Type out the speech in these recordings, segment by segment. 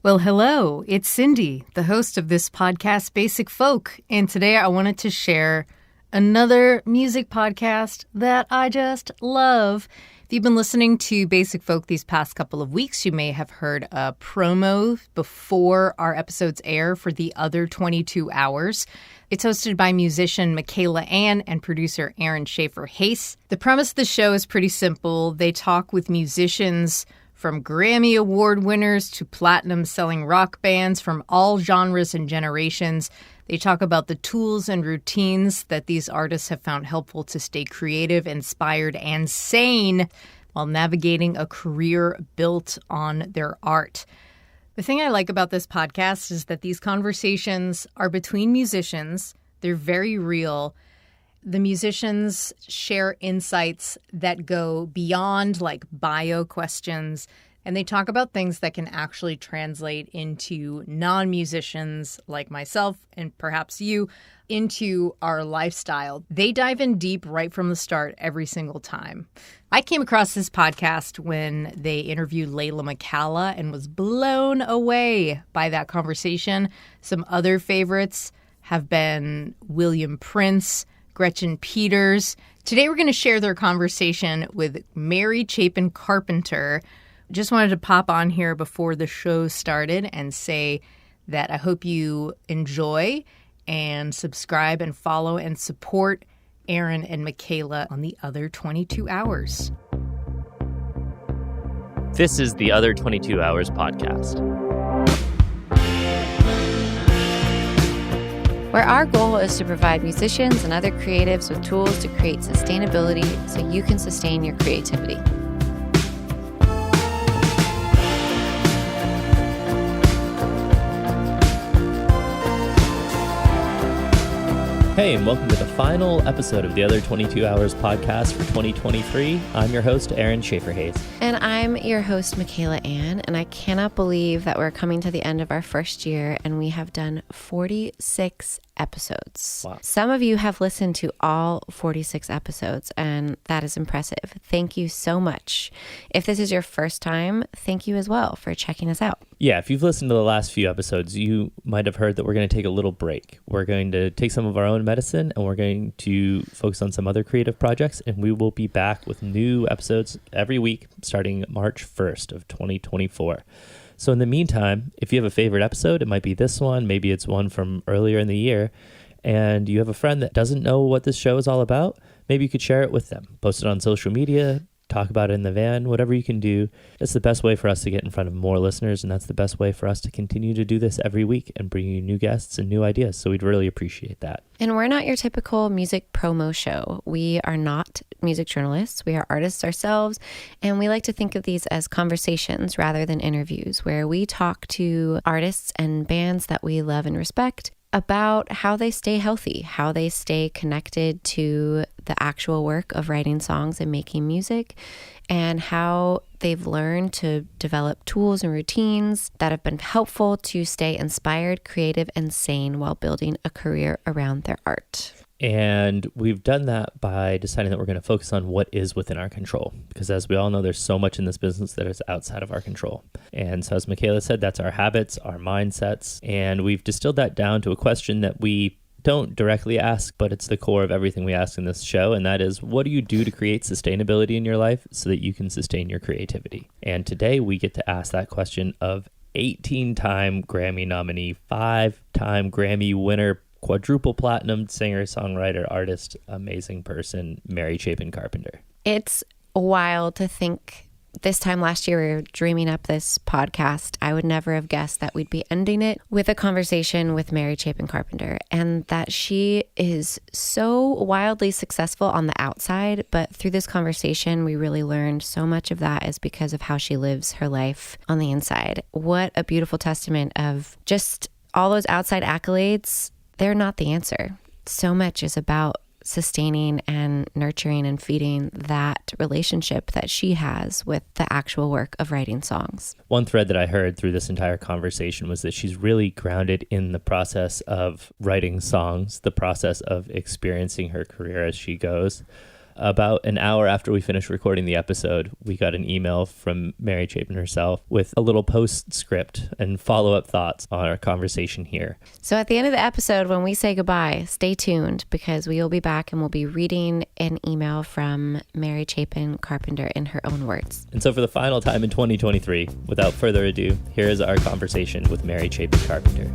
Well, hello, it's Cindy, the host of this podcast, Basic Folk, and today I wanted to share another music podcast that I just love. If you've been listening to Basic Folk these past couple of weeks, you may have heard a promo before our episodes air for the other 22 hours. It's hosted by musician Michaela Ann and producer Aaron Schaefer-Hayes. The premise of the show is pretty simple. They talk with musicians from Grammy Award winners to platinum-selling rock bands from all genres and generations. They talk about the tools and routines that these artists have found helpful to stay creative, inspired, and sane while navigating a career built on their art. The thing I like about this podcast is that these conversations are between musicians. They're very real. The musicians share insights that go beyond like bio questions, and they talk about things that can actually translate into non-musicians like myself and perhaps you into our lifestyle. They dive in deep right from the start every single time. I came across this podcast when they interviewed Layla McCalla and was blown away by that conversation. Some other favorites have been William Prince, Gretchen Peters. Today we're going to share their conversation with Mary Chapin Carpenter. Just wanted to pop on here before the show started and say that I hope you enjoy and subscribe and follow and support Aaron and Michaela on the other 22 hours. This is the Other 22 Hours podcast, where our goal is to provide musicians and other creatives with tools to create sustainability so you can sustain your creativity. Hey, and welcome to the final episode of the Other 22 Hours podcast for 2023. I'm your host, Aaron Schaefer-Hayes. And I'm your host, Michaela Ann, and I cannot believe that we're coming to the end of our first year and we have done 46 episodes. Wow. Some of you have listened to all 46 episodes, and that is impressive. Thank you so much. If this is your first time, thank you as well for checking us out. Yeah, if you've listened to the last few episodes, you might have heard that we're going to take a little break. We're going to take some of our own medicine and we're going to focus on some other creative projects, and we will be back with new episodes every week starting March 1st of 2024. So in the meantime, if you have a favorite episode, it might be this one, maybe it's one from earlier in the year, and you have a friend that doesn't know what this show is all about, maybe you could share it with them. Post it on social media, talk about it in the van, whatever you can do. It's the best way for us to get in front of more listeners, and that's the best way for us to continue to do this every week and bring you new guests and new ideas. So we'd really appreciate that. And we're not your typical music promo show. We are not music journalists. We are artists ourselves, and we like to think of these as conversations rather than interviews, where we talk to artists and bands that we love and respect about how they stay healthy, how they stay connected to the actual work of writing songs and making music, and how they've learned to develop tools and routines that have been helpful to stay inspired, creative, and sane while building a career around their art. And we've done that by deciding that we're going to focus on what is within our control. Because as we all know, there's so much in this business that is outside of our control. And so as Michaela said, that's our habits, our mindsets. And we've distilled that down to a question that we don't directly ask, but it's the core of everything we ask in this show. And that is, what do you do to create sustainability in your life so that you can sustain your creativity? And today we get to ask that question of 18-time Grammy nominee, 5-time Grammy winner, quadruple platinum singer-songwriter, artist, amazing person, Mary Chapin Carpenter. It's wild to think this time last year we were dreaming up this podcast. I would never have guessed that we'd be ending it with a conversation with Mary Chapin Carpenter, and that she is so wildly successful on the outside, but through this conversation we really learned so much of that is because of how she lives her life on the inside. What a beautiful testament of just all those outside accolades. They're not the answer. So much is about sustaining and nurturing and feeding that relationship that she has with the actual work of writing songs. One thread that I heard through this entire conversation was that she's really grounded in the process of writing songs, the process of experiencing her career as she goes. About an hour after we finished recording the episode, we got an email from Mary Chapin herself with a little postscript and follow-up thoughts on our conversation here. So at the end of the episode, when we say goodbye, stay tuned because we will be back and we'll be reading an email from Mary Chapin Carpenter in her own words. And so for the final time in 2023, without further ado, here is our conversation with Mary Chapin Carpenter.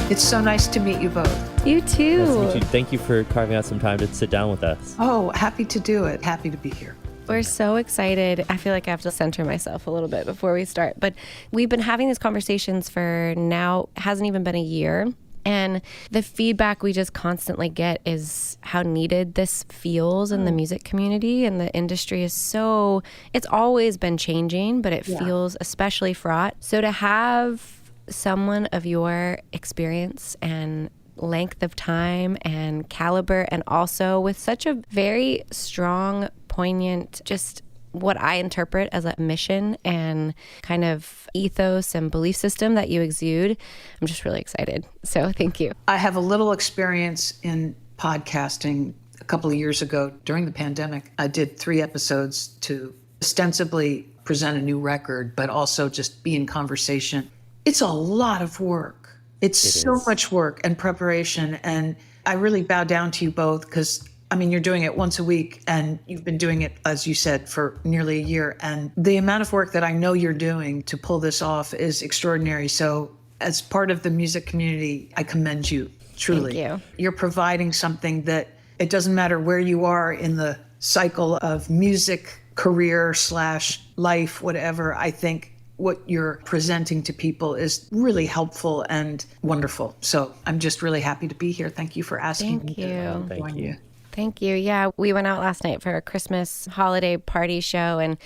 It's so nice to meet you both. You too. Nice to meet you. Thank you for carving out some time to sit down with us. Oh, happy to do it. Happy to be here. We're so excited. I feel like I have to center myself a little bit before we start. But we've been having these conversations for now, hasn't even been a year. And the feedback we just constantly get is how needed this feels in the music community. And the industry is so, it's always been changing, but it feels especially fraught. So to have someone of your experience and length of time and caliber, and also with such a very strong, poignant, just what I interpret as a mission and kind of ethos and belief system that you exude, I'm just really excited. So thank you. I have a little experience in podcasting. A couple of years ago during the pandemic, I did 3 episodes to ostensibly present a new record, but also just be in conversation. It's a lot of work. It's so much work and preparation. And I really bow down to you both because, I mean, you're doing it once a week and you've been doing it, as you said, for nearly a year. And the amount of work that I know you're doing to pull this off is extraordinary. So as part of the music community, I commend you, truly. Thank you. You're providing something that it doesn't matter where you are in the cycle of music, career / life, whatever. I think what you're presenting to people is really helpful and wonderful. So I'm just really happy to be here. Thank you for asking me to join you. Thank you. Yeah, we went out last night for a Christmas holiday party show, and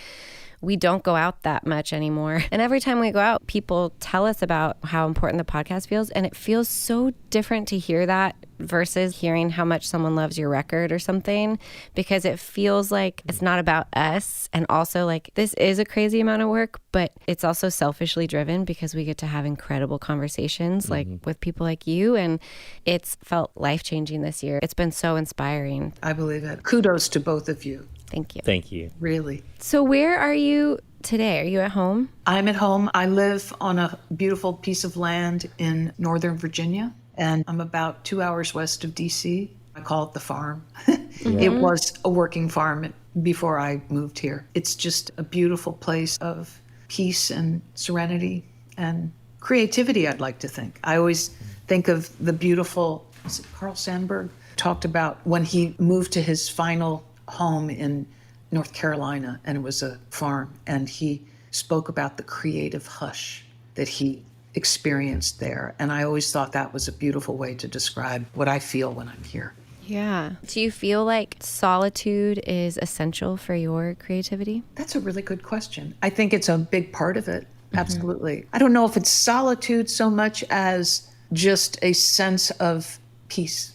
we don't go out that much anymore. And every time we go out, people tell us about how important the podcast feels, and it feels so different to hear that versus hearing how much someone loves your record or something, because it feels like it's not about us. And also, like, this is a crazy amount of work, but it's also selfishly driven because we get to have incredible conversations like with people like you. And it's felt life-changing this year. It's been so inspiring. I believe it. Kudos to both of you. Thank you. Thank you. Really. So where are you today? Are you at home? I'm at home. I live on a beautiful piece of land in Northern Virginia, and I'm about 2 hours west of DC. I call it the farm. It was a working farm before I moved here. It's just a beautiful place of peace and serenity and creativity, I'd like to think. I always think of the beautiful, is it Carl Sandburg talked about when he moved to his final home in North Carolina, and it was a farm, and he spoke about the creative hush that he experienced there. And I always thought that was a beautiful way to describe what I feel when I'm here. Yeah. Do you feel like solitude is essential for your creativity? That's a really good question. I think it's a big part of it. Absolutely. I don't know if it's solitude so much as just a sense of peace.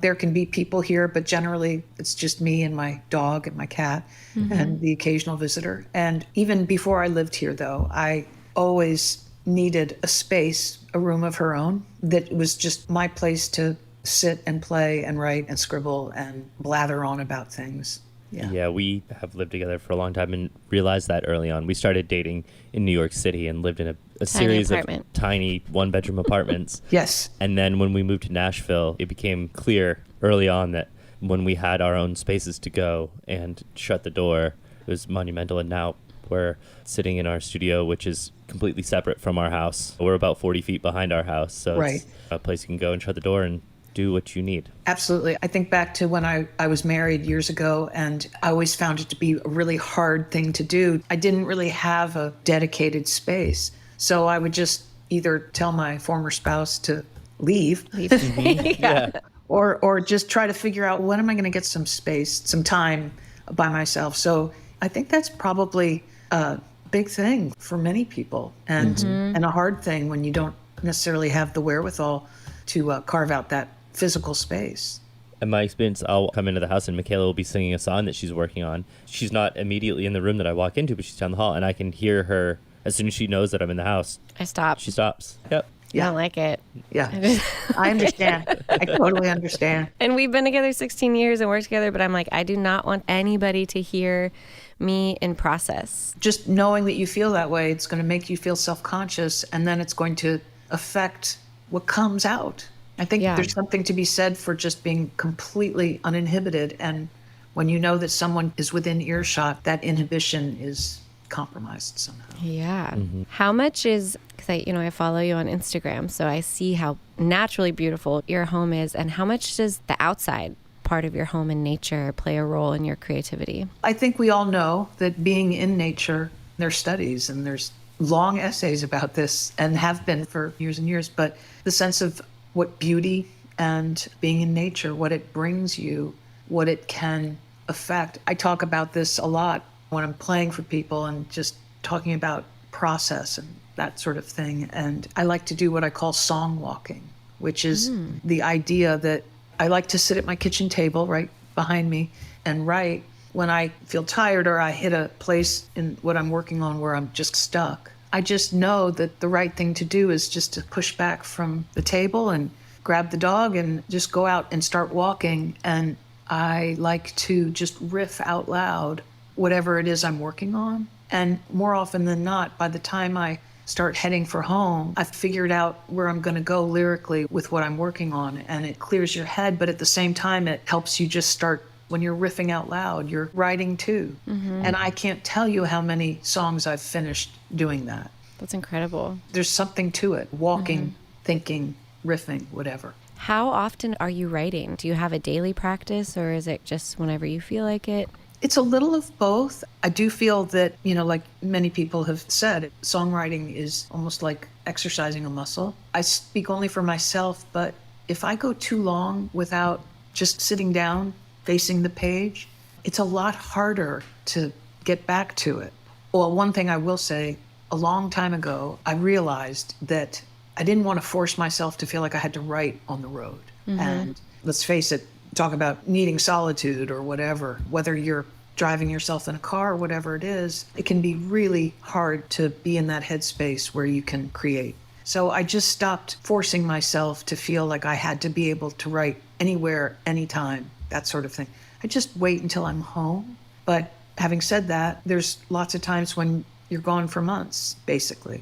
There can be people here, but generally it's just me and my dog and my cat and the occasional visitor. And even before I lived here, though, I always needed a space, a room of her own, that was just my place to sit and play and write and scribble and blather on about things. Yeah, we have lived together for a long time and realized that early on. We started dating in New York City and lived in a series apartment. of tiny one-bedroom apartments. Yes. And then when we moved to Nashville, it became clear early on that when we had our own spaces to go and shut the door, it was monumental. And now we're sitting in our studio, which is completely separate from our house. We're about 40 feet behind our house. So it's a place you can go and shut the door and do what you need. Absolutely. I think back to when I was married years ago, and I always found it to be a really hard thing to do. I didn't really have a dedicated space. So I would just either tell my former spouse to leave. Yeah. Or just try to figure out when am I going to get some space, some time by myself. So I think that's probably a big thing for many people, and a hard thing when you don't necessarily have the wherewithal to carve out that physical space. In my experience, I'll come into the house and Michaela will be singing a song that she's working on. She's not immediately in the room that I walk into, but she's down the hall, and I can hear her as soon as she knows that I'm in the house. I stop. She stops. Yep. I don't like it. Yeah. I understand. I totally understand. And we've been together 16 years and worked together, but I'm like, I do not want anybody to hear me in process. Just knowing that you feel that way, it's going to make you feel self-conscious, and then it's going to affect what comes out. I think there's something to be said for just being completely uninhibited. And when you know that someone is within earshot, that inhibition is compromised somehow. Yeah. How much is, because I follow you on Instagram, so I see how naturally beautiful your home is, and how much does the outside part of your home and nature play a role in your creativity? I think we all know that being in nature, there's studies and there's long essays about this and have been for years and years, but the sense of what beauty and being in nature, what it brings you, what it can affect. I talk about this a lot when I'm playing for people and just talking about process and that sort of thing. And I like to do what I call song walking, which is the idea that I like to sit at my kitchen table right behind me and write when I feel tired or I hit a place in what I'm working on where I'm just stuck. I just know that the right thing to do is just to push back from the table and grab the dog and just go out and start walking. And I like to just riff out loud whatever it is I'm working on. And more often than not, by the time I start heading for home, I've figured out where I'm going to go lyrically with what I'm working on, and it clears your head, but at the same time, it helps you just start, when you're riffing out loud, you're writing too. And I can't tell you how many songs I've finished doing that. That's incredible. There's something to it, walking, thinking, riffing, whatever. How often are you writing? Do you have a daily practice, or is it just whenever you feel like it? It's a little of both. I do feel that, like many people have said, songwriting is almost like exercising a muscle. I speak only for myself, but if I go too long without just sitting down, facing the page, it's a lot harder to get back to it. Well, one thing I will say, a long time ago, I realized that I didn't want to force myself to feel like I had to write on the road. And let's face it, talk about needing solitude or whatever, whether you're driving yourself in a car or whatever it is, it can be really hard to be in that headspace where you can create. So I just stopped forcing myself to feel like I had to be able to write anywhere, anytime, that sort of thing. I just wait until I'm home. But having said that, there's lots of times when you're gone for months, basically.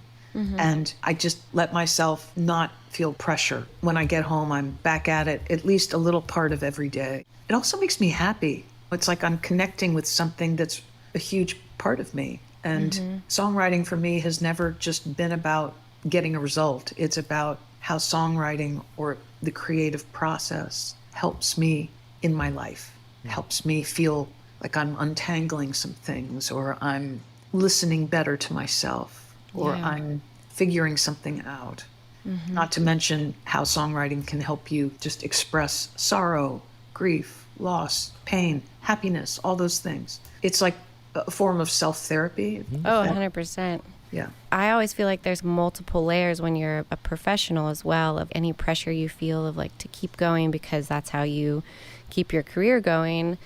And I just let myself not feel pressure. When I get home, I'm back at it at least a little part of every day. It also makes me happy. It's like I'm connecting with something that's a huge part of me. And songwriting for me has never just been about getting a result. It's about how songwriting or the creative process helps me in my life, helps me feel like I'm untangling some things, or I'm listening better to myself, or I'm figuring something out. Not to mention how songwriting can help you just express sorrow, grief, loss, pain, happiness, all those things. It's like a form of self-therapy. Oh, 100%. Yeah. I always feel like there's multiple layers when you're a professional as well, of any pressure you feel of like to keep going, because that's how you keep your career going.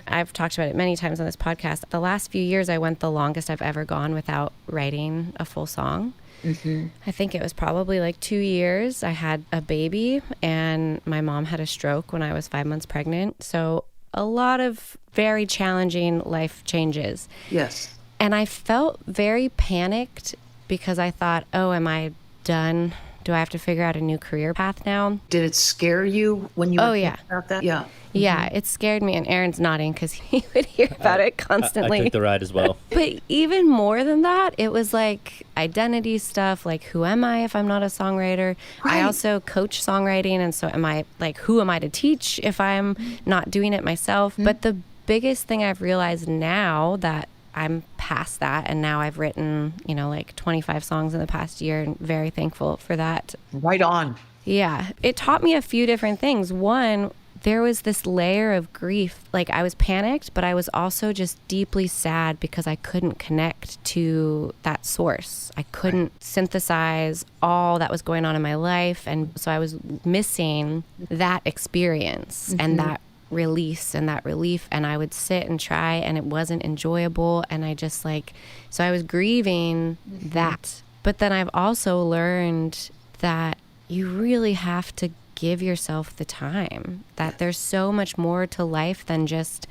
I've talked about it many times on this podcast. The last few years, I went the longest I've ever gone without writing a full song. I think it was probably like 2 years. I had a baby and my mom had a stroke when I was 5 months pregnant. So a lot of very challenging life changes. Yes. And I felt very panicked because I thought, oh, am I done? Do I have to figure out a new career path now? Did it scare you when you were thinking about that? Yeah. Yeah, it scared me. And Aaron's nodding because he would hear about it constantly. I took the ride as well. But even more than that, it was like identity stuff, like who am I if I'm not a songwriter? Right. I also coach songwriting. And so am I, like, who am I to teach if I'm not doing it myself? But the biggest thing I've realized now that I'm past that, and now I've written, like 25 songs in the past year, and very thankful for that. Right on. Yeah. It taught me a few different things. One, there was this layer of grief. Like, I was panicked, but I was also just deeply sad because I couldn't connect to that source. I couldn't synthesize all that was going on in my life. And so I was missing that experience and that release and that relief. And I would sit and try, and it wasn't enjoyable. And I just so I was grieving that. But then I've also learned that you really have to give yourself the time, that there's so much more to life than just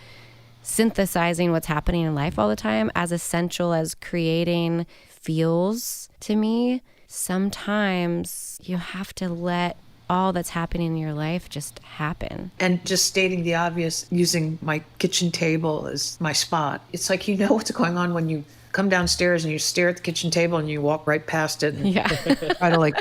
synthesizing what's happening in life all the time. As essential as creating feels to me, sometimes you have to let all that's happening in your life just happen. And just stating the obvious, using my kitchen table as my spot. It's like, you know what's going on when you come downstairs and you stare at the kitchen table and you walk right past it. And try to like,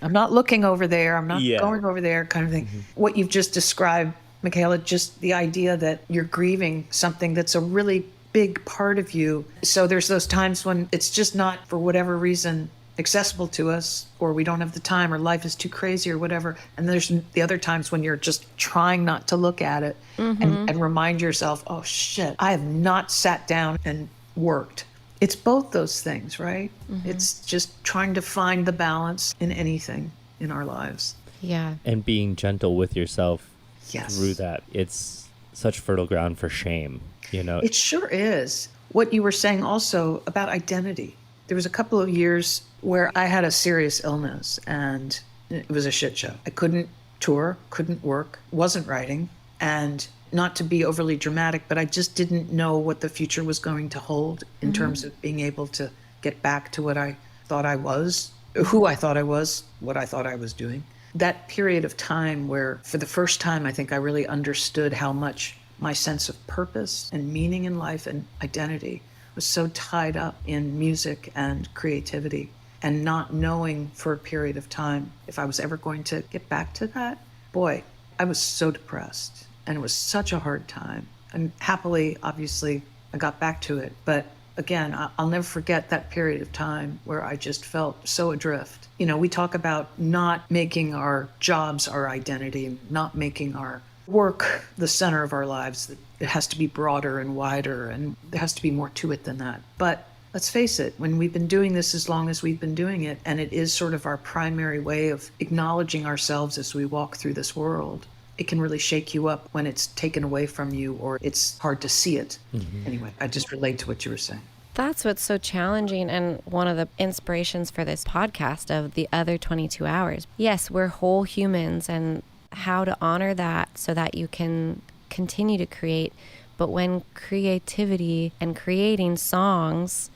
I'm not looking over there. I'm not going over there kind of thing. Mm-hmm. What you've just described, Michaela, just the idea that you're grieving something that's a really big part of you. So there's those times when it's just not, for whatever reason, accessible to us, or we don't have the time, or life is too crazy or whatever. And there's the other times when you're just trying not to look at it and remind yourself, oh shit, I have not sat down and worked. It's both those things, right? Mm-hmm. It's just trying to find the balance in anything in our lives. Yeah. And being gentle with yourself through that. It's such fertile ground for shame, you know? It sure is. What you were saying also about identity. There was a couple of years where I had a serious illness and it was a shit show. I couldn't tour, couldn't work, wasn't writing, and not to be overly dramatic, but I just didn't know what the future was going to hold in terms of being able to get back to what I thought I was, who I thought I was, what I thought I was doing. That period of time where, for the first time, I think I really understood how much my sense of purpose and meaning in life and identity was so tied up in music and creativity, and not knowing for a period of time if I was ever going to get back to that. Boy, I was so depressed, and it was such a hard time. And happily, obviously, I got back to it. But again, I'll never forget that period of time where I just felt so adrift. You know, we talk about not making our jobs our identity, not making our work the center of our lives. It has to be broader and wider, and there has to be more to it than that. But let's face it, when we've been doing this as long as we've been doing it, and it is sort of our primary way of acknowledging ourselves as we walk through this world, it can really shake you up when it's taken away from you or it's hard to see it. Mm-hmm. Anyway, I just relate to what you were saying. That's what's so challenging, and one of the inspirations for this podcast of the other 22 hours. Yes, we're whole humans, and how to honor that so that you can continue to create. But when creativity and creating songs,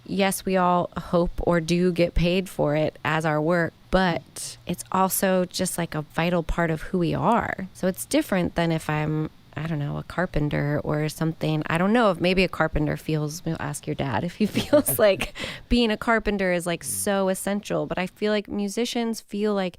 yes, we all hope or do get paid for it as our work, but it's also just like a vital part of who we are. So it's different than if I'm, I don't know, a carpenter or something. I don't know if maybe a carpenter feels, we'll ask your dad if he feels like being a carpenter is like so essential. But I feel like musicians feel like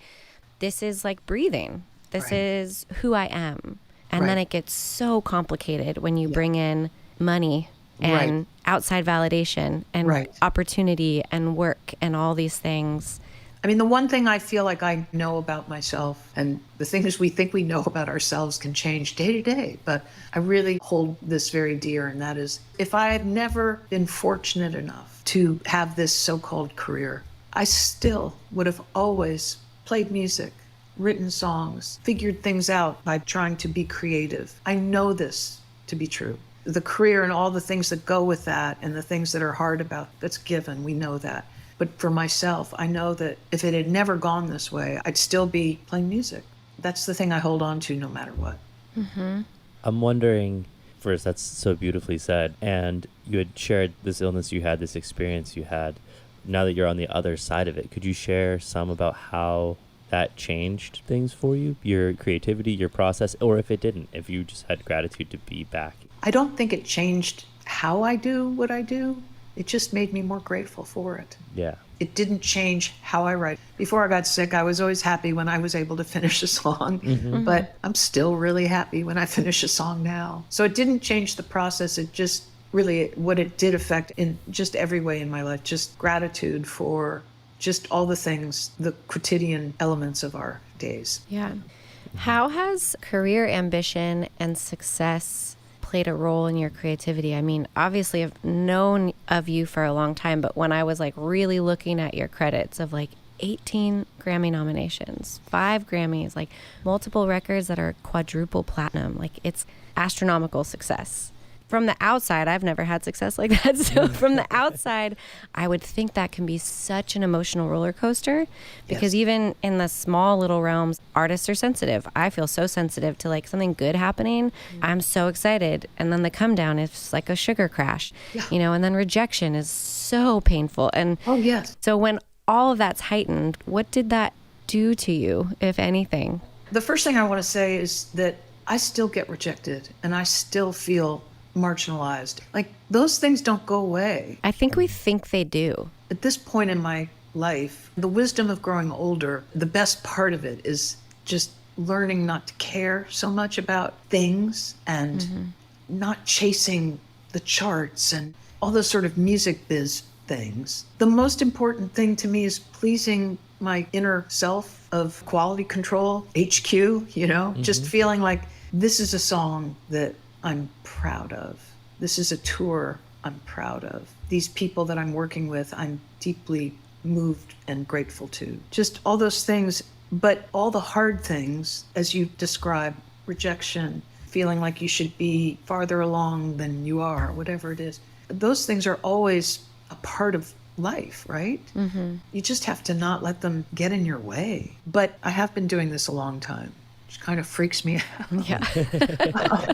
this is like breathing. This is who I am. And then it gets so complicated when you bring in money and outside validation and opportunity and work and all these things. I mean, the one thing I feel like I know about myself, and the things we think we know about ourselves can change day to day, but I really hold this very dear, and that is, if I had never been fortunate enough to have this so-called career, I still would have always played music, written songs, figured things out by trying to be creative. I know this to be true. The career and all the things that go with that and the things that are hard about, that's given, we know that. But for myself, I know that if it had never gone this way, I'd still be playing music. That's the thing I hold on to no matter what. Mm-hmm. I'm wondering, first, that's so beautifully said. And you had shared this illness you had, this experience you had. Now that you're on the other side of it, could you share some about how that changed things for you, your creativity, your process, or if it didn't, if you just had gratitude to be back? I don't think it changed how I do what I do. It just made me more grateful for it. Yeah. It didn't change how I write. Before I got sick, I was always happy when I was able to finish a song, but I'm still really happy when I finish a song now. So it didn't change the process. It just really, what it did affect in just every way in my life, just gratitude for just all the things, the quotidian elements of our days. Yeah. How has career ambition and success played a role in your creativity? I mean, obviously I've known of you for a long time, but when I was like really looking at your credits of like 18 Grammy nominations, 5 Grammys, like multiple records that are quadruple platinum, like it's astronomical success. from the outside, I've never had success like that. So from the outside, I would think that can be such an emotional roller coaster, because even in the small little realms, artists are sensitive. I feel so sensitive to like something good happening. I'm so excited. And then the come down is like a sugar crash, you know, and then rejection is so painful. And so when all of that's heightened, what did that do to you, if anything? The first thing I want to say is that I still get rejected and I still feel marginalized. Like, those things don't go away. I think we think they do. At this point in my life, the wisdom of growing older, the best part of it is just learning not to care so much about things and not chasing the charts and all those sort of music biz things. The most important thing to me is pleasing my inner self of quality control, HQ, you know, just feeling like this is a song that I'm proud of. This is a tour I'm proud of. These people that I'm working with, I'm deeply moved and grateful to. Just all those things, but all the hard things, as you describe, rejection, feeling like you should be farther along than you are, whatever it is. Those things are always a part of life, right? You just have to not let them get in your way. But I have been doing this a long time, which kind of freaks me out. Yeah.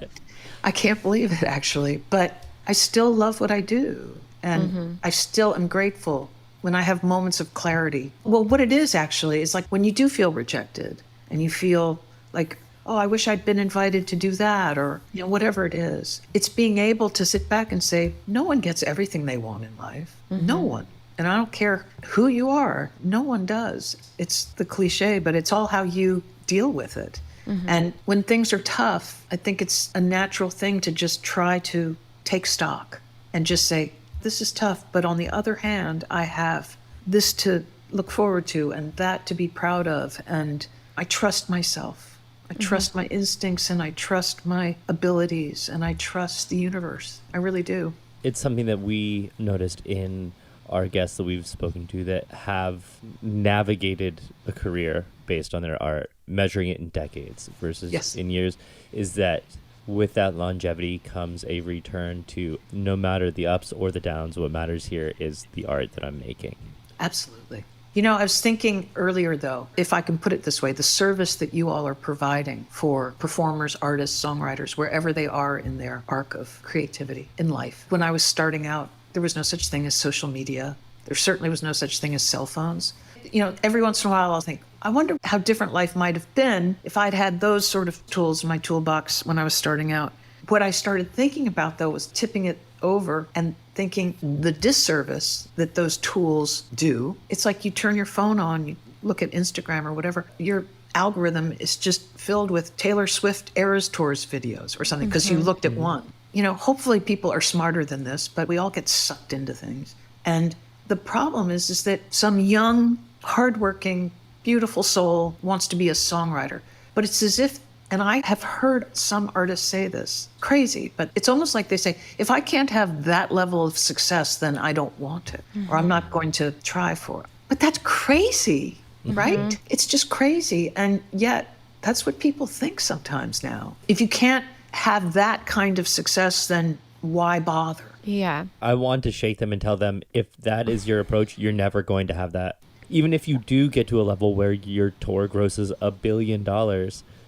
I can't believe it, actually. But I still love what I do. And I still am grateful when I have moments of clarity. Well, what it is actually is like when you do feel rejected and you feel like, oh, I wish I'd been invited to do that, or, you know, whatever it is. It's being able to sit back and say, no one gets everything they want in life. No one. And I don't care who you are. No one does. It's the cliche, but it's all how you deal with it. And when things are tough, I think it's a natural thing to just try to take stock and just say, this is tough, but on the other hand, I have this to look forward to and that to be proud of. And I trust myself. I trust my instincts, and I trust my abilities, and I trust the universe. I really do. It's something that we noticed in our guests that we've spoken to that have navigated a career based on their art, measuring it in decades versus in years, is that with that longevity comes a return to, no matter the ups or the downs, what matters here is the art that I'm making. Absolutely. You know, I was thinking earlier, though, if I can put it this way, the service that you all are providing for performers, artists, songwriters, wherever they are in their arc of creativity in life. When I was starting out, there was no such thing as social media. There certainly was no such thing as cell phones. You know, every once in a while I'll think, I wonder how different life might have been if I'd had those sort of tools in my toolbox when I was starting out. What I started thinking about, though, was tipping it over and thinking the disservice that those tools do. It's like you turn your phone on, you look at Instagram or whatever, your algorithm is just filled with Taylor Swift Eras Tours videos or something because you looked at one. You know, hopefully people are smarter than this, but we all get sucked into things. And the problem is that some young, hardworking, beautiful soul wants to be a songwriter. But it's as if, and I have heard some artists say this, crazy, but it's almost like they say, if I can't have that level of success, then I don't want it, or I'm not going to try for it. But that's crazy, right? It's just crazy. And yet, that's what people think sometimes now. If you can't have that kind of success, then why bother? Yeah. I want to shake them and tell them, if that is your approach, you're never going to have that. Even if you do get to a level where your tour grosses $1 billion,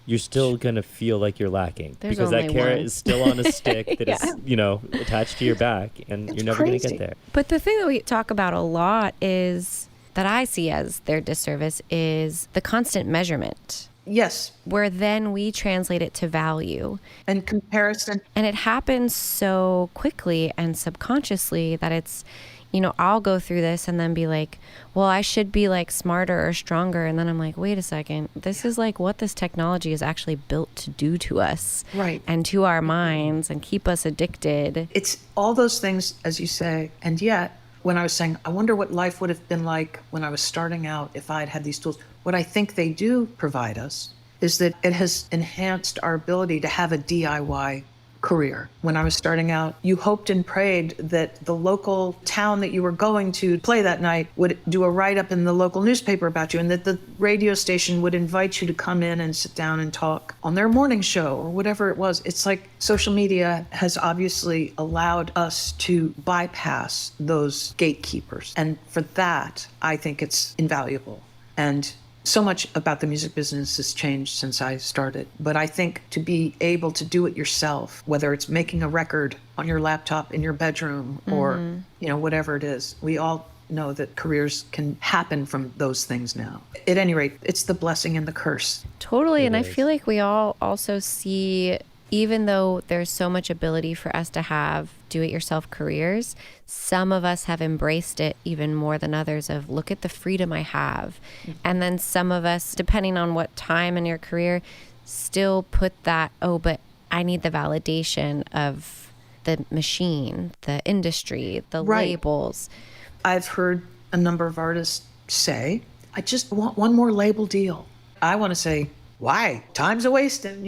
you're still going to feel like you're lacking. There's because that only carrot one. is still on a stick that is, you know, attached to your back, and It's you're never going to crazy. get there. But the thing that we talk about a lot is, that I see as their disservice, is the constant measurement, Yes, where then we translate it to value. and comparison. And it happens so quickly and subconsciously that it's, you know, I'll go through this and then be like, well, I should be like smarter or stronger. And then I'm like, wait a second, this is like what this technology is actually built to do to us. Right. And to our minds and keep us addicted. It's all those things, as you say. And yet, when I was saying, I wonder what life would have been like when I was starting out if I had had these tools, what I think they do provide us is that it has enhanced our ability to have a DIY career. When I was starting out, you hoped and prayed that the local town that you were going to play that night would do a write-up in the local newspaper about you, and that the radio station would invite you to come in and sit down and talk on their morning show or whatever it was. It's like social media has obviously allowed us to bypass those gatekeepers. And for that, I think it's invaluable. And so much about the music business has changed since I started. But I think to be able to do it yourself, whether it's making a record on your laptop in your bedroom or, whatever it is, we all know that careers can happen from those things now. At any rate, it's the blessing and the curse. Totally. And I feel like we all also see, even though there's so much ability for us to have do-it-yourself careers, some of us have embraced it even more than others of, look at the freedom I have. And then some of us, depending on what time in your career, still put that, but I need the validation of the machine, the industry, the labels. I've heard a number of artists say, I just want one more label deal. I want to say, why? Time's a wasting,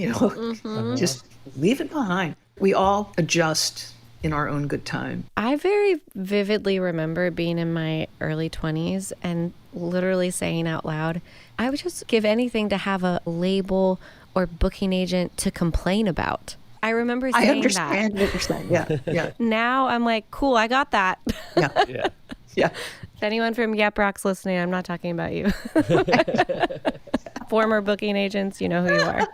just leave it behind. We all adjust in our own good time. I very vividly remember being in my early 20s and literally saying out loud, I would just give anything to have a label or booking agent to complain about. I remember saying that. I understand what you're saying. Yeah. Now I'm like, cool, I got that. Yeah. If anyone from Yep Rock's listening, I'm not talking about you. Former booking agents, you know who you are.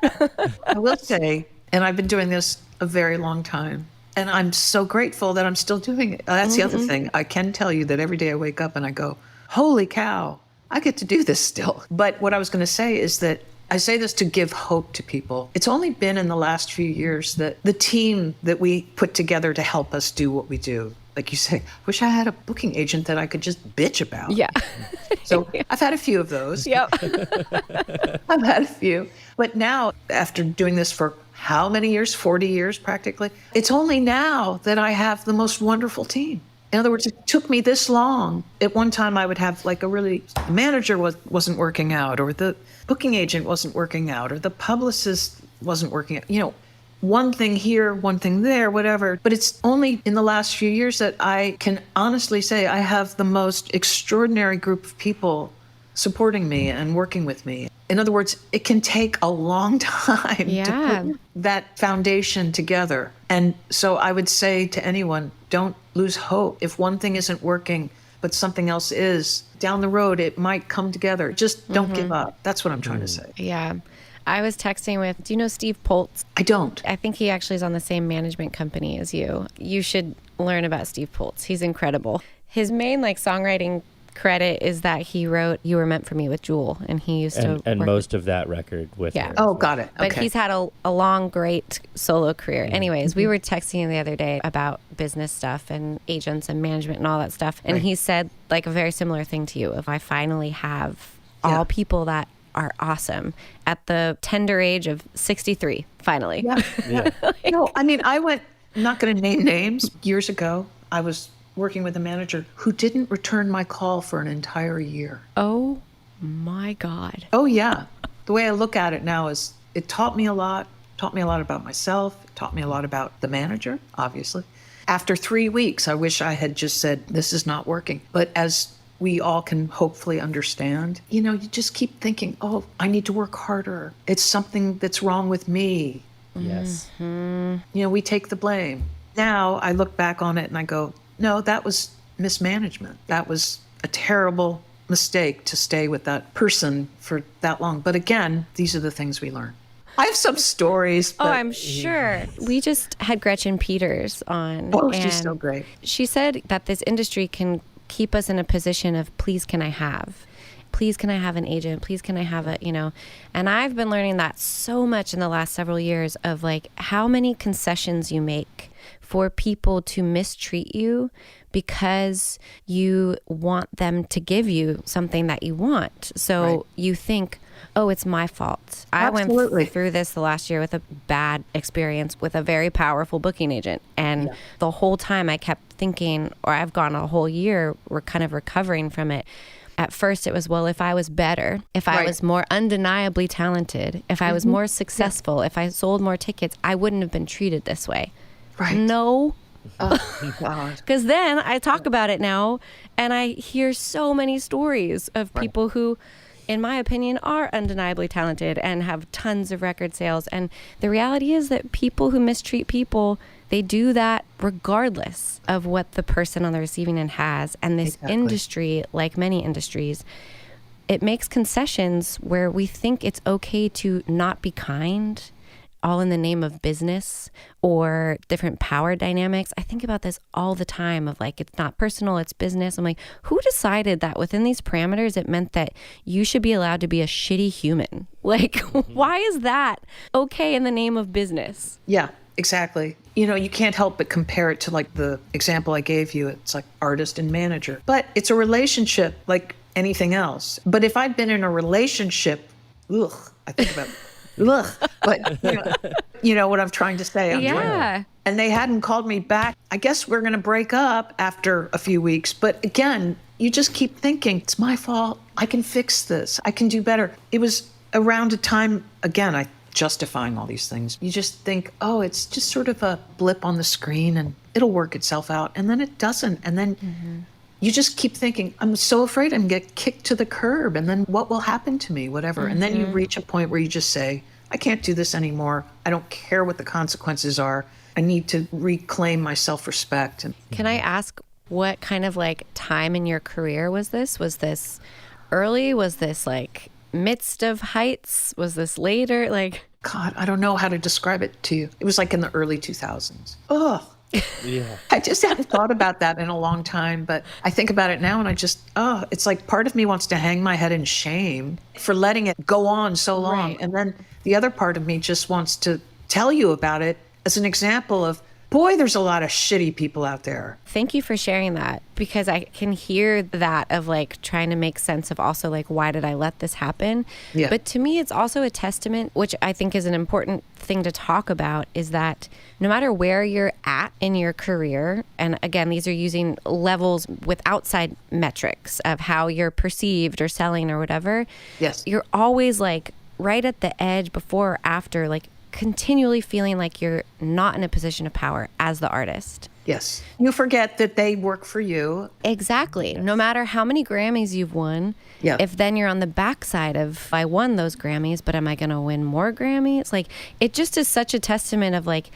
I will say, and I've been doing this a very long time, and I'm so grateful that I'm still doing it. That's the other thing. I can tell you that every day I wake up and I go, holy cow, I get to do this still. But what I was going to say is that I say this to give hope to people. It's only been in the last few years that the team that we put together to help us do what we do, like you say, wish I had a booking agent that I could just bitch about. Yeah. So I've had a few of those. Yep. I've had a few. But now, after doing this for how many years? 40 years practically. It's only now that I have the most wonderful team. In other words, it took me this long. At one time, I would have like the manager wasn't working out, or the booking agent wasn't working out, or the publicist wasn't working out. One thing here, one thing there, whatever. But it's only in the last few years that I can honestly say I have the most extraordinary group of people supporting me and working with me. In other words, it can take a long time to put that foundation together. And so I would say to anyone, don't lose hope. If one thing isn't working, but something else is, down the road, it might come together. Just don't give up. That's what I'm trying to say. Yeah. I was texting with, do you know Steve Poltz? I don't. I think he actually is on the same management company as you. You should learn about Steve Poltz. He's incredible. His main songwriting credit is that he wrote You Were Meant for Me with Jewel, and he used to and most of that record with her. Oh, got it. But he's had a long, great solo career. Anyways, we were texting the other day about business stuff and agents and management and all that stuff. And he said a very similar thing to you. If I finally have all people that are awesome at the tender age of 63, finally. Yeah. I'm not going to name names. Years ago, I was working with a manager who didn't return my call for an entire year. Oh my God. Oh yeah. The way I look at it now is it taught me a lot about myself. It taught me a lot about the manager, obviously. After 3 weeks, I wish I had just said, this is not working. But as we all can hopefully understand, you just keep thinking, oh, I need to work harder. It's something that's wrong with me. Yes. Mm-hmm. We take the blame. Now I look back on it and I go, no, that was mismanagement. That was a terrible mistake to stay with that person for that long. But again, these are the things we learn. I have some stories. But I'm sure. We just had Gretchen Peters on. Oh, she's so great. She said that this industry can keep us in a position of, please, can I have? Please, can I have an agent? Please, can I have and I've been learning that so much in the last several years of how many concessions you make for people to mistreat you because you want them to give you something that you want. So you think, oh, it's my fault. Absolutely. I went through this the last year with a bad experience with a very powerful booking agent. And the whole time I kept thinking, or I've gone a whole year, we're kind of recovering from it. At first it was, well, if I was better, if I was more undeniably talented, if I was more successful, if I sold more tickets, I wouldn't have been treated this way. Right. No. Oh, God. Because then I talk about it now and I hear so many stories of people who, in my opinion, are undeniably talented and have tons of record sales. And the reality is that people who mistreat people, they do that regardless of what the person on the receiving end has. And this industry, like many industries, it makes concessions where we think it's okay to not be kind, all in the name of business or different power dynamics. I think about this all the time of like, it's not personal, it's business. I'm like, who decided that within these parameters, it meant that you should be allowed to be a shitty human? Like, why is that okay in the name of business? Yeah, exactly. You know, you can't help but compare it to like the example I gave you. It's like artist and manager, but it's a relationship like anything else. But if I'd been in a relationship, I think about but you know what I'm trying to say. And they hadn't called me back. I guess we're going to break up after a few weeks. But again, you just keep thinking, it's my fault. I can fix this. I can do better. It was around a time, again, I justifying all these things. You just think, oh, it's just sort of a blip on the screen and it'll work itself out. And then it doesn't. And then you just keep thinking, I'm so afraid I'm going to get kicked to the curb. And then what will happen to me, whatever. And then you reach a point where you just say, I can't do this anymore. I don't care what the consequences are. I need to reclaim my self-respect. Can I ask what kind of like time in your career was this? Was this early? Was this like midst of heights? Was this later? Like, God, I don't know how to describe it to you. It was like in the early 2000s. Ugh. Yeah. I just hadn't thought about that in a long time, but I think about it now and I just, it's like part of me wants to hang my head in shame for letting it go on so long. Right. And then the other part of me just wants to tell you about it as an example of, boy, there's a lot of shitty people out there. Thank you for sharing that, because I can hear that of like trying to make sense of also like, why did I let this happen? Yeah. But to me, it's also a testament, which I think is an important thing to talk about, is that no matter where you're at in your career, and again, these are using levels with outside metrics of how you're perceived or selling or whatever. Yes. You're always like right at the edge, before or after, like continually feeling like you're not in a position of power as the artist. Yes. You forget that they work for you. Exactly. No matter how many Grammys you've won, if then you're on the backside of, I won those Grammys, but am I going to win more Grammys? Like, it just is such a testament of like,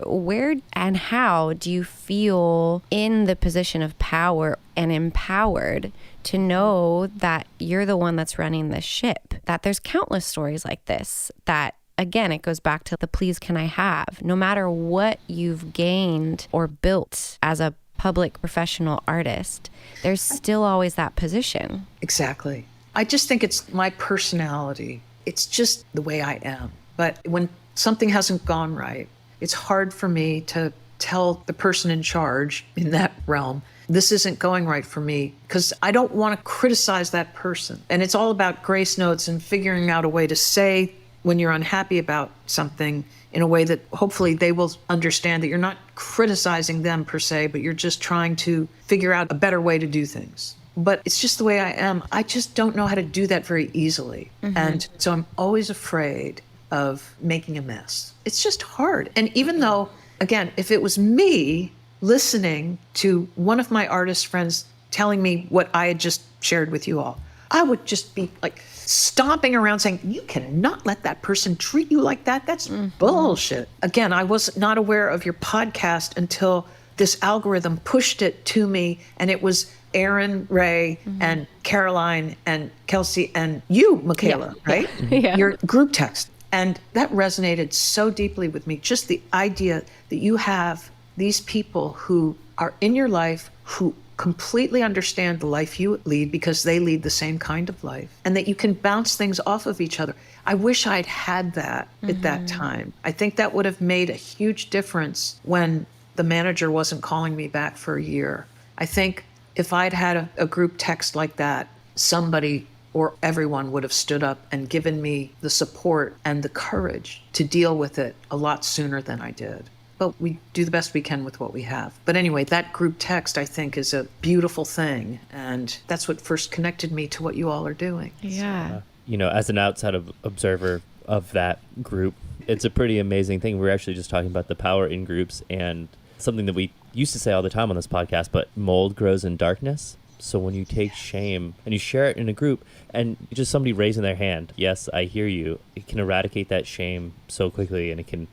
where and how do you feel in the position of power and empowered to know that you're the one that's running the ship? That there's countless stories like this that, again, it goes back to the please can I have. No matter what you've gained or built as a public professional artist, there's still always that position. Exactly. I just think it's my personality. It's just the way I am. But when something hasn't gone right, it's hard for me to tell the person in charge in that realm, this isn't going right for me, because I don't want to criticize that person. And it's all about grace notes and figuring out a way to say when you're unhappy about something in a way that hopefully they will understand that you're not criticizing them per se, but you're just trying to figure out a better way to do things. But it's just the way I am. I just don't know how to do that very easily. And so I'm always afraid of making a mess. It's just hard. And even though, again, if it was me listening to one of my artist friends telling me what I had just shared with you all, I would just be like stomping around saying, you cannot let that person treat you like that. That's bullshit. Again, I was not aware of your podcast until this algorithm pushed it to me, and it was Aaron, Ray, and Caroline, and Kelsey, and you, Michaela, right? Your group text. And that resonated so deeply with me. Just the idea that you have these people who are in your life who completely understand the life you lead because they lead the same kind of life, and that you can bounce things off of each other. I wish I'd had that at that time. I think that would have made a huge difference when the manager wasn't calling me back for a year. I think if I'd had a group text like that, somebody or everyone would have stood up and given me the support and the courage to deal with it a lot sooner than I did. but we do the best we can with what we have. But anyway, that group text, I think, is a beautiful thing. And that's what first connected me to what you all are doing. Yeah. As an outside observer of that group, it's a pretty amazing thing. We're actually just talking about the power in groups, and something that we used to say all the time on this podcast, but mold grows in darkness. So when you take shame and you share it in a group, and just somebody raising their hand, yes, I hear you, it can eradicate that shame so quickly, and it can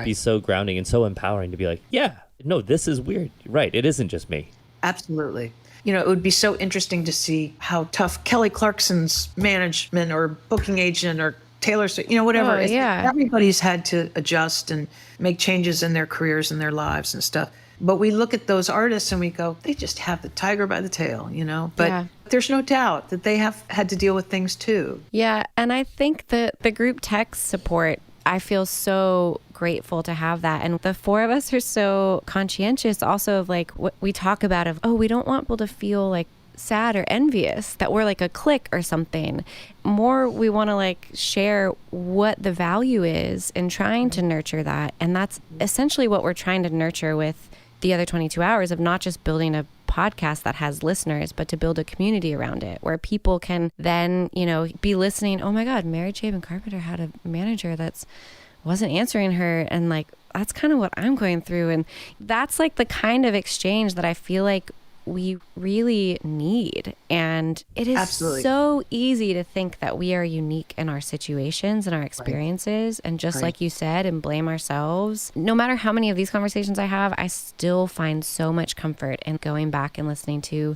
be so grounding and so empowering to be like, yeah, no, this is weird. Right. It isn't just me. Absolutely. It would be so interesting to see how tough Kelly Clarkson's management or booking agent or Taylor Swift, whatever. Oh, yeah. Everybody's had to adjust and make changes in their careers and their lives and stuff. But we look at those artists and we go, they just have the tiger by the tail, But there's no doubt that they have had to deal with things too. Yeah. And I think that the group text support, I feel so grateful to have that. And the four of us are so conscientious also of like what we talk about of, we don't want people to feel like sad or envious that we're like a clique or something. More, we want to like share what the value is in trying to nurture that. And that's essentially what we're trying to nurture with the other 22 hours of not just building a podcast that has listeners, but to build a community around it where people can then, be listening. Oh my God, Mary Chapin Carpenter had a manager that's wasn't answering her. And like, that's kind of what I'm going through. And that's like the kind of exchange that I feel like we really need. And it is so easy to think that we are unique in our situations and our experiences. And just like you said, and blame ourselves. No matter how many of these conversations I have, I still find so much comfort in going back and listening to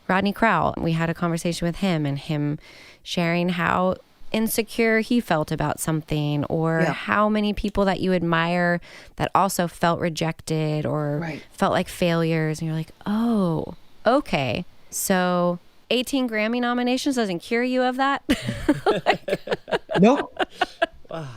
Rodney Crowell. We had a conversation with him and him sharing how insecure he felt about something, or how many people that you admire that also felt rejected or felt like failures. And you're like, oh, okay. So 18 Grammy nominations doesn't cure you of that? Nope. Wow.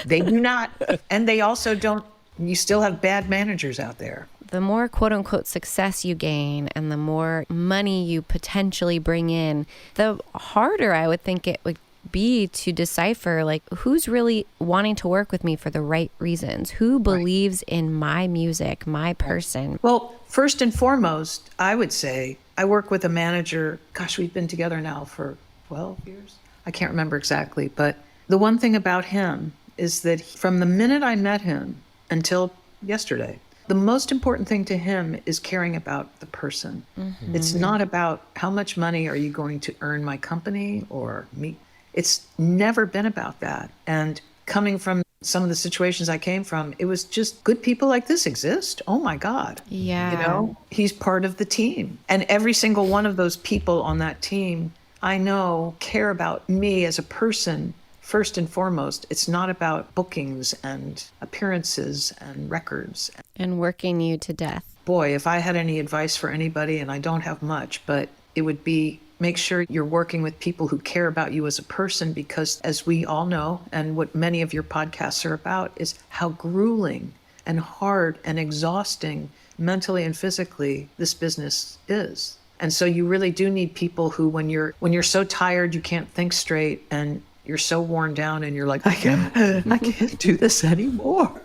They do not. And they also don't, you still have bad managers out there. The more quote unquote success you gain and the more money you potentially bring in, the harder I would think it would be to decipher like who's really wanting to work with me for the right reasons, who believes in my music, my person. Well, first and foremost, I would say I work with a manager. Gosh, we've been together now for 12 years. I can't remember exactly, but the one thing about him is that from the minute I met him until yesterday, the most important thing to him is caring about the person. Mm-hmm. It's not about how much money are you going to earn my company or me. It's never been about that. And coming from some of the situations I came from, it was just good people like this exist. Oh my God. Yeah. He's part of the team. And every single one of those people on that team, I know, care about me as a person first and foremost. It's not about bookings and appearances and records. And working you to death. Boy, if I had any advice for anybody, and I don't have much, but it would be make sure you're working with people who care about you as a person, because as we all know, and what many of your podcasts are about, is how grueling and hard and exhausting mentally and physically this business is. And so you really do need people who, when you're so tired you can't think straight and you're so worn down and you're like, I can't do this anymore.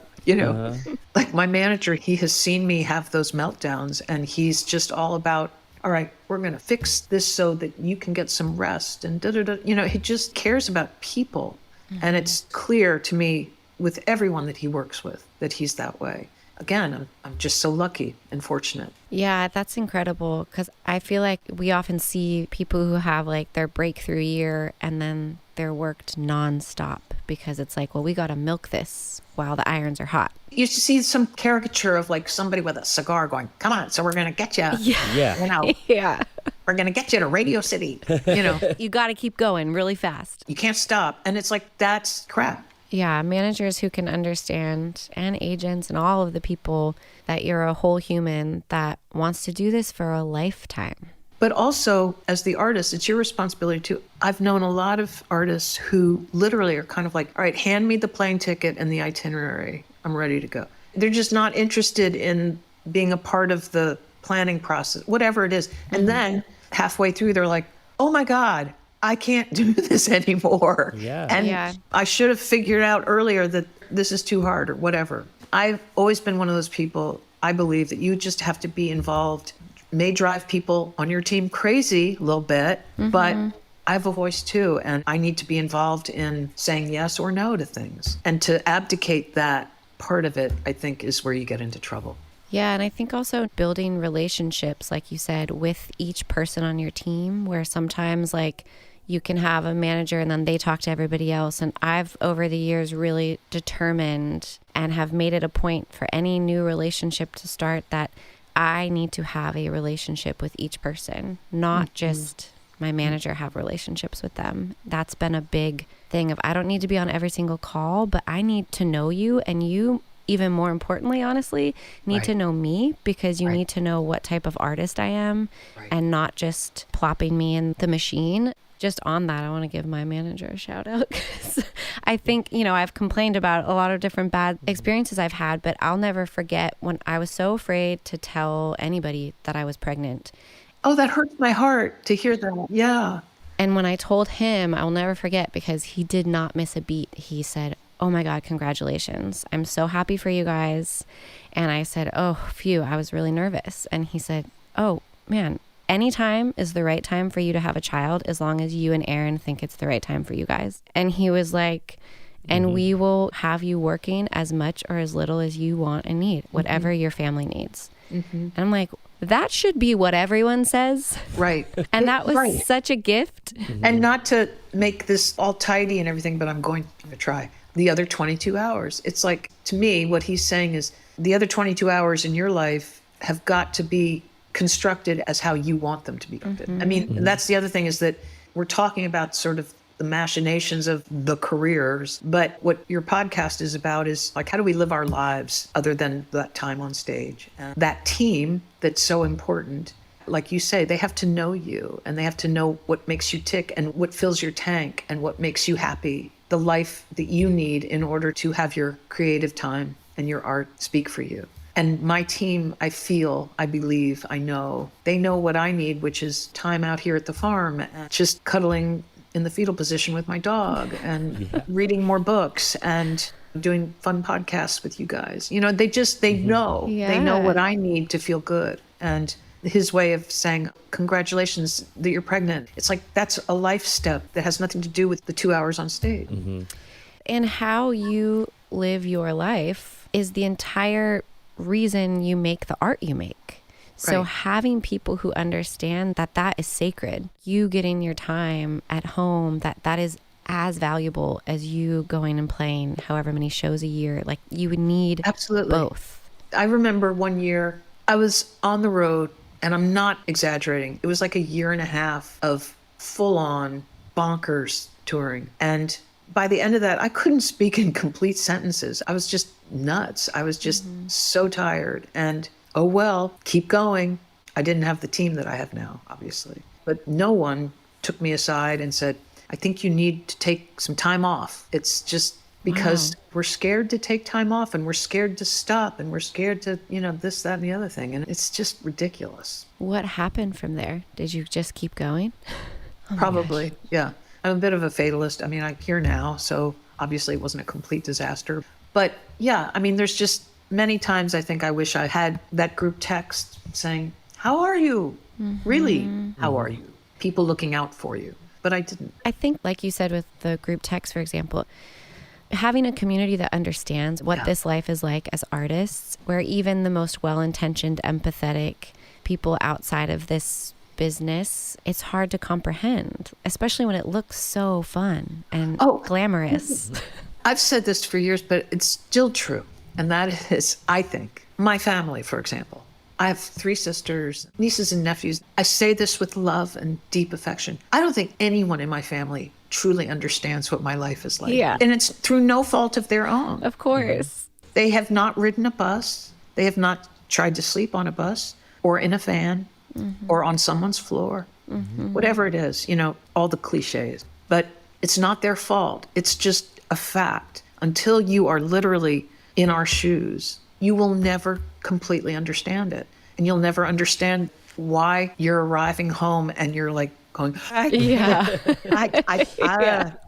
Like my manager, he has seen me have those meltdowns, and he's just all about, all right, we're going to fix this so that you can get some rest, and he just cares about people. Mm-hmm. And it's clear to me with everyone that he works with that he's that way. Again, I'm just so lucky and fortunate. Yeah, that's incredible, because I feel like we often see people who have like their breakthrough year and then they're worked nonstop because it's like, well, we got to milk this while the irons are hot. You see some caricature of like somebody with a cigar going, come on, so we're going to get you. Yeah. Yeah. We're going to get you to Radio City. You got to keep going really fast. You can't stop. And it's like, that's crap. Yeah, managers who can understand, and agents and all of the people, that you're a whole human that wants to do this for a lifetime. But also, as the artist, it's your responsibility too. I've known a lot of artists who literally are kind of like, all right, hand me the plane ticket and the itinerary. I'm ready to go. They're just not interested in being a part of the planning process, whatever it is. And then halfway through, they're like, oh my God, I can't do this anymore. Yeah. And I should have figured out earlier that this is too hard or whatever. I've always been one of those people, I believe that you just have to be involved. May drive people on your team crazy a little bit, but I have a voice too, and I need to be involved in saying yes or no to things. And to abdicate that part of it, I think, is where you get into trouble. Yeah, and I think also building relationships, like you said, with each person on your team, where sometimes like you can have a manager and then they talk to everybody else. And I've over the years really determined and have made it a point for any new relationship to start that I need to have a relationship with each person, not just my manager have relationships with them. That's been a big thing of I don't need to be on every single call, but I need to know you, and you, even more importantly, honestly, need to know me, because you need to know what type of artist I am and not just plopping me in the machine. Just on that, I want to give my manager a shout out, because I think, I've complained about a lot of different bad experiences I've had, but I'll never forget when I was so afraid to tell anybody that I was pregnant. Oh, that hurts my heart to hear that. Yeah. And when I told him, I'll never forget, because he did not miss a beat. He said, "Oh my God, congratulations. I'm so happy for you guys." And I said, "Oh, phew, I was really nervous." And he said, "Oh man, any time is the right time for you to have a child, as long as you and Aaron think it's the right time for you guys." And he was like, "And we will have you working as much or as little as you want and need, whatever your family needs." And I'm like, that should be what everyone says. Right. And that was such a gift. And not to make this all tidy and everything, but I'm going to try. The other 22 hours. It's like, to me, what he's saying is the other 22 hours in your life have got to be constructed as how you want them to be constructed. I mean, that's the other thing, is that we're talking about sort of the machinations of the careers, but what your podcast is about is like, how do we live our lives other than that time on stage? And that team that's so important, like you say, they have to know you, and they have to know what makes you tick and what fills your tank and what makes you happy, the life that you need in order to have your creative time and your art speak for you. And my team, I feel, I believe, I know, they know what I need, which is time out here at the farm, and just cuddling in the fetal position with my dog, and reading more books, and doing fun podcasts with you guys. They know. They know what I need to feel good. And his way of saying, congratulations that you're pregnant, it's like, that's a life step that has nothing to do with the 2 hours on stage. And how you live your life is the entire reason you make the art you make. So having people who understand that that is sacred, you getting your time at home, that is as valuable as you going and playing however many shows a year. Like, you would need both. I remember one year I was on the road, and I'm not exaggerating. It was like a year and a half of full on bonkers touring. And by the end of that, I couldn't speak in complete sentences. I was just nuts. I was just so tired. And oh, well, keep going. I didn't have the team that I have now, obviously. But no one took me aside and said, I think you need to take some time off. It's just because we're scared to take time off, and we're scared to stop, and we're scared to, this, that, and the other thing. And it's just ridiculous. What happened from there? Did you just keep going? Probably, yeah. I'm a bit of a fatalist. I mean, I'm here now, so obviously it wasn't a complete disaster. But yeah, I mean, there's just many times I think I wish I had that group text saying, how are you? Really, how are you? People looking out for you. But I didn't. I think, like you said, with the group text, for example, having a community that understands what this life is like as artists, where even the most well-intentioned, empathetic people outside of this business, it's hard to comprehend, especially when it looks so fun and glamorous. I've said this for years, but it's still true. And that is, I think, my family, for example. I have 3 sisters, nieces and nephews. I say this with love and deep affection. I don't think anyone in my family truly understands what my life is like. Yeah. And it's through no fault of their own. Of course. They have not ridden a bus. They have not tried to sleep on a bus or in a van or on someone's floor, whatever it is, all the cliches. But it's not their fault. It's just a fact. Until you are literally in our shoes, you will never completely understand it. And you'll never understand why you're arriving home and you're like going,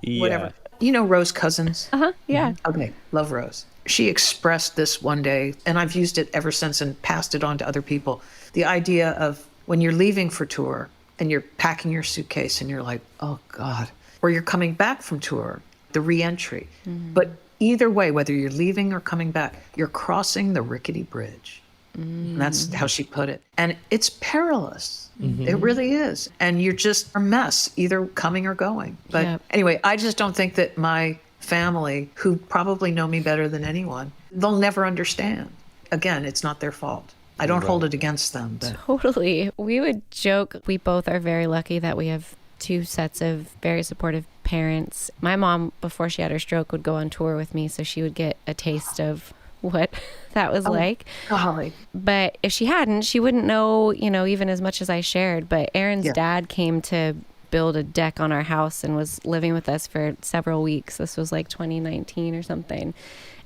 whatever. You know Rose Cousins? Yeah. Okay, love Rose. She expressed this one day, and I've used it ever since and passed it on to other people. The idea of when you're leaving for tour and you're packing your suitcase and you're like, oh God, or you're coming back from tour, the re-entry. But either way, whether you're leaving or coming back, you're crossing the rickety bridge. And that's how she put it. And it's perilous. It really is. And you're just a mess, either coming or going. But anyway, I just don't think that my family, who probably know me better than anyone, they'll never understand. Again, it's not their fault. I don't hold it against them. But. Totally. We would joke, we both are very lucky that we have 2 sets of very supportive parents. My mom, before she had her stroke, would go on tour with me, so she would get a taste of what that was like. Golly. But if she hadn't, she wouldn't know, even as much as I shared. But Aaron's dad came to build a deck on our house and was living with us for several weeks. This was like 2019 or something.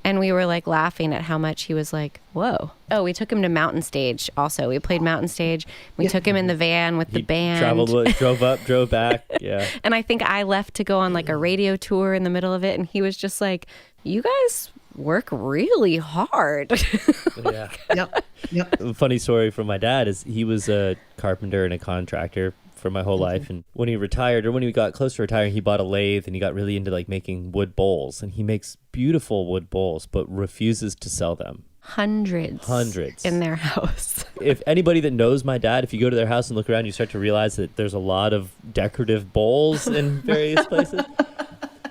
And we were like laughing at how much he was like, whoa. Oh, we took him to Mountain Stage also. We played Mountain Stage. We took him in the van with the band. Drove up, drove back. Yeah. And I think I left to go on like a radio tour in the middle of it. And he was just like, you guys work really hard. Yeah. Yep. Funny story from my dad is he was a carpenter and a contractor for my whole life, and when he retired, or when he got close to retiring, he bought a lathe and he got really into like making wood bowls, and he makes beautiful wood bowls but refuses to sell them. Hundreds in their house. If anybody that knows my dad, if you go to their house and look around, you start to realize that there's a lot of decorative bowls in various places.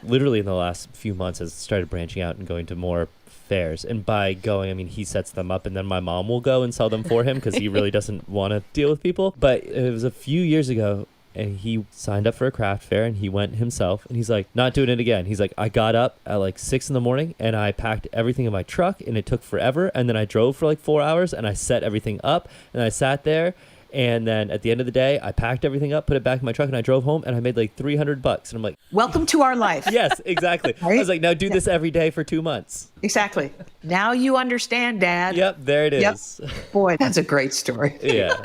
Literally in the last few months has started branching out and going to more fairs. And by going, I mean, he sets them up and then my mom will go and sell them for him because he really doesn't want to deal with people. But it was a few years ago and he signed up for a craft fair and he went himself and he's like, not doing it again. He's like, I got up at like 6 a.m. and I packed everything in my truck and it took forever. And then I drove for like 4 hours and I set everything up and I sat there. And then at the end of the day, I packed everything up, put it back in my truck, and I drove home, and I made like $300. And I'm like, welcome to our life. Yes, exactly. Right? I was like, now do this every day for 2 months. Exactly. Now you understand, Dad. Yep, there it is. Yep. Boy, that's a great story. Yeah.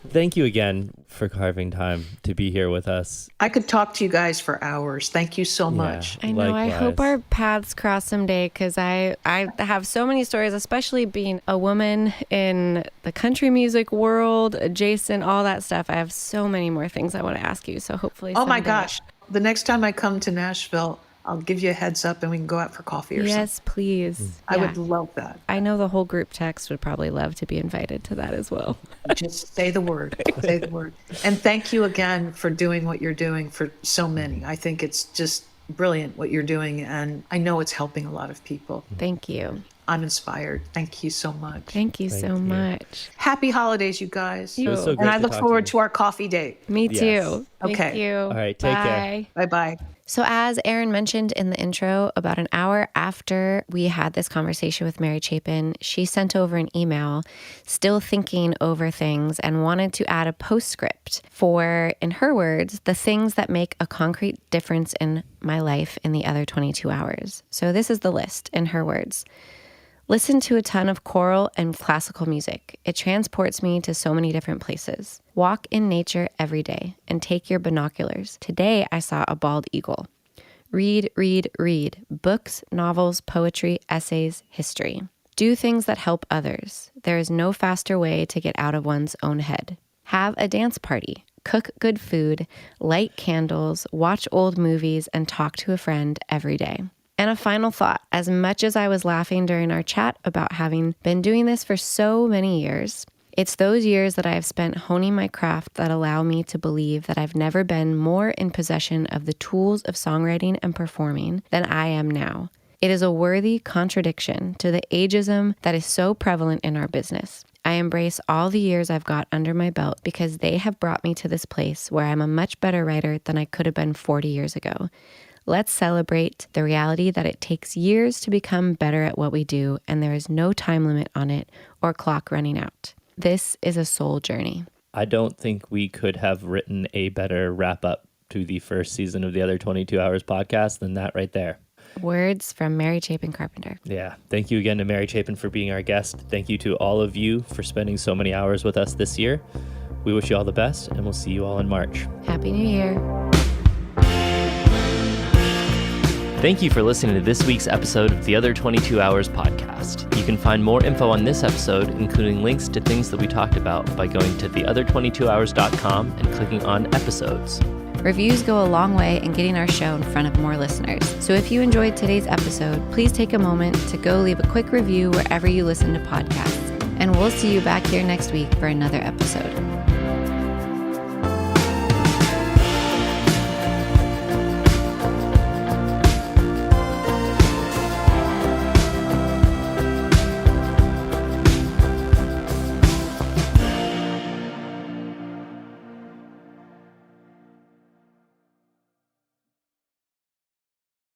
Thank you again for carving time to be here with us. I could talk to you guys for hours. Thank you so much. I know. Likewise. I hope our paths cross someday because I have so many stories, especially being a woman in the country music world, adjacent, all that stuff. I have so many more things I want to ask you. So hopefully Oh my someday. gosh. The next time I come to Nashville, I'll give you a heads up and we can go out for coffee or something. Yes, please. I would love that. I know the whole group text would probably love to be invited to that as well. Just say the word. Say the word. And thank you again for doing what you're doing for so many. I think it's just brilliant what you're doing. And I know it's helping a lot of people. Thank you. I'm inspired. Thank you so much. Thank you so much. Happy holidays, you guys. It was so great And I to look talk forward to to our coffee date. Me Yes. too. Okay. Thank you. All right, take care. Bye. Bye-bye. So as Aaron mentioned in the intro, about an hour after we had this conversation with Mary Chapin, she sent over an email still thinking over things and wanted to add a postscript for, in her words, the things that make a concrete difference in my life in the other 22 hours. So this is the list in her words. Listen to a ton of choral and classical music. It transports me to so many different places. Walk in nature every day and take your binoculars. Today I saw a bald eagle. Read, read, read. Books, novels, poetry, essays, history. Do things that help others. There is no faster way to get out of one's own head. Have a dance party. Cook good food. Light candles. Watch old movies and talk to a friend every day. And a final thought, as much as I was laughing during our chat about having been doing this for so many years, it's those years that I have spent honing my craft that allow me to believe that I've never been more in possession of the tools of songwriting and performing than I am now. It is a worthy contradiction to the ageism that is so prevalent in our business. I embrace all the years I've got under my belt because they have brought me to this place where I'm a much better writer than I could have been 40 years ago. Let's celebrate the reality that it takes years to become better at what we do, and there is no time limit on it or clock running out. This is a soul journey. I don't think we could have written a better wrap up to the first season of the Other 22 Hours podcast than that right there. Words from Mary Chapin Carpenter. Yeah. Thank you again to Mary Chapin for being our guest. Thank you to all of you for spending so many hours with us this year. We wish you all the best, and we'll see you all in March. Happy New Year. Thank you for listening to this week's episode of the Other 22 Hours podcast. You can find more info on this episode, including links to things that we talked about, by going to theother22hours.com and clicking on episodes. Reviews go a long way in getting our show in front of more listeners. So if you enjoyed today's episode, please take a moment to go leave a quick review wherever you listen to podcasts. And we'll see you back here next week for another episode.